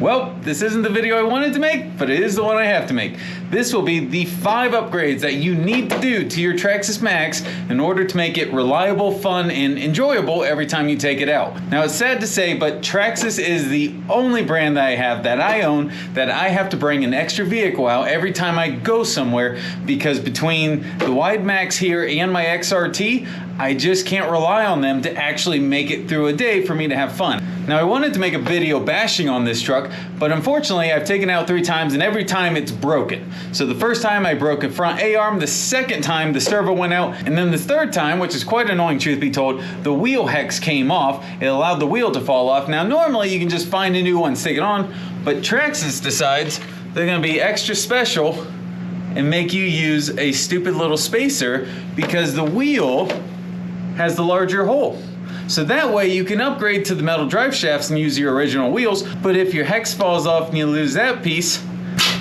Well, this isn't the video I wanted to make, but it is the one I have to make. This will be the 5 upgrades that you need to do to your Traxxas MAXX in order to make it reliable, fun, and enjoyable every time you take it out. Now, it's sad to say, but Traxxas is the only brand that I have, that I own, that I have to bring an extra vehicle out every time I go somewhere, because between the Wide Max here and my XRT, I just can't rely on them to actually make it through a day for me to have fun. Now, I wanted to make a video bashing on this truck, but unfortunately I've taken it out 3 times and every time it's broken. So the first time I broke a front A-arm, the second time the servo went out, and then the third time, which is quite annoying truth be told, the wheel hex came off. It allowed the wheel to fall off. Now normally you can just find a new one, stick it on, but Traxxas decides they're gonna be extra special and make you use a stupid little spacer because the wheel has the larger hole. So that way you can upgrade to the metal drive shafts and use your original wheels, but if your hex falls off and you lose that piece,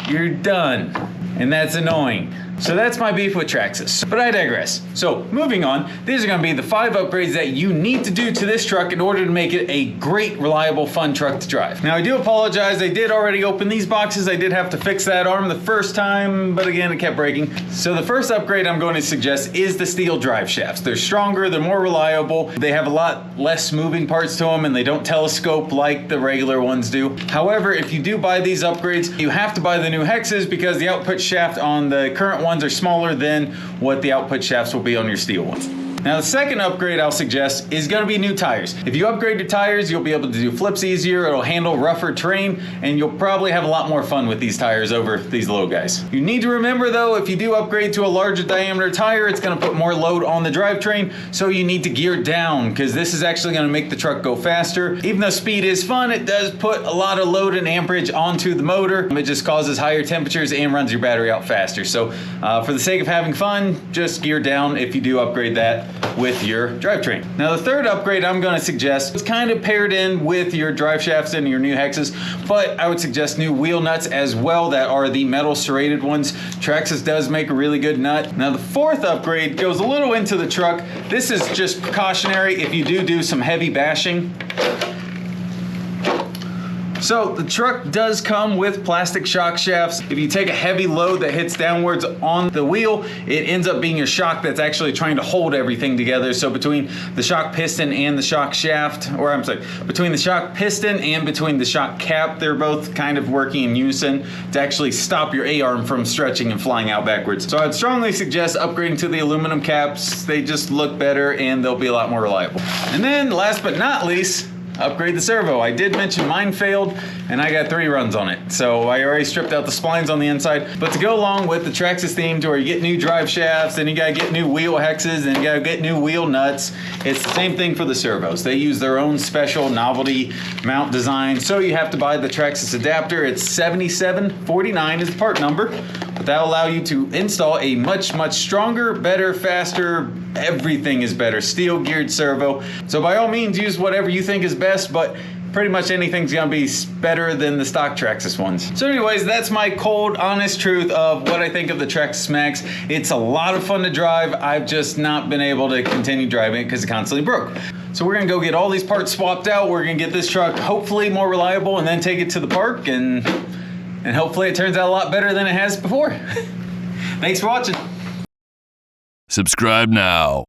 you're done. And that's annoying. So that's my beef with Traxxas, but I digress. So moving on, these are gonna be the 5 upgrades that you need to do to this truck in order to make it a great, reliable, fun truck to drive. Now I do apologize, I did already open these boxes. I did have to fix that arm the first time, but again, it kept breaking. So the first upgrade I'm going to suggest is the steel drive shafts. They're stronger, they're more reliable, they have a lot less moving parts to them, and they don't telescope like the regular ones do. However, if you do buy these upgrades, you have to buy the new hexes because the output shaft on the current ones are smaller than what the output shafts will be on your steel ones. Now the second upgrade I'll suggest is gonna be new tires. If you upgrade your tires, you'll be able to do flips easier, it'll handle rougher terrain, and you'll probably have a lot more fun with these tires over these little guys. You need to remember though, if you do upgrade to a larger diameter tire, it's gonna put more load on the drivetrain, so you need to gear down, because this is actually gonna make the truck go faster. Even though speed is fun, it does put a lot of load and amperage onto the motor. It just causes higher temperatures and runs your battery out faster. So for the sake of having fun, just gear down if you do upgrade that with your drivetrain. Now the third upgrade I'm going to suggest is kind of paired in with your drive shafts and your new hexes, but I would suggest new wheel nuts as well that are the metal serrated ones. Traxxas does make a really good nut. Now the fourth upgrade goes a little into the truck. This is just precautionary if you do some heavy bashing. So the truck does come with plastic shock shafts. If you take a heavy load that hits downwards on the wheel, it ends up being your shock that's actually trying to hold everything together. So between the shock piston and the shock shaft, or I'm sorry, between the shock piston and between the shock cap, they're both kind of working in unison to actually stop your A-arm from stretching and flying out backwards. So I'd strongly suggest upgrading to the aluminum caps. They just look better and they'll be a lot more reliable. And then last but not least, upgrade the servo. I did mention mine failed and I got 3 runs on it. So I already stripped out the splines on the inside. But to go along with the Traxxas theme to where you get new drive shafts, then you gotta get new wheel hexes, and you gotta get new wheel nuts. It's the same thing for the servos. They use their own special novelty mount design. So you have to buy the Traxxas adapter. It's $77.49 is the part number. But that'll allow you to install a much, much stronger, better, faster, everything is better, steel geared servo. So by all means, use whatever you think is best, but pretty much anything's gonna be better than the stock Traxxas ones. So anyways, that's my cold, honest truth of what I think of the Traxxas MAXX. It's a lot of fun to drive. I've just not been able to continue driving it because it constantly broke. So we're gonna go get all these parts swapped out. We're gonna get this truck hopefully more reliable and then take it to the park, and hopefully it turns out a lot better than it has before. Thanks for watching. Subscribe now.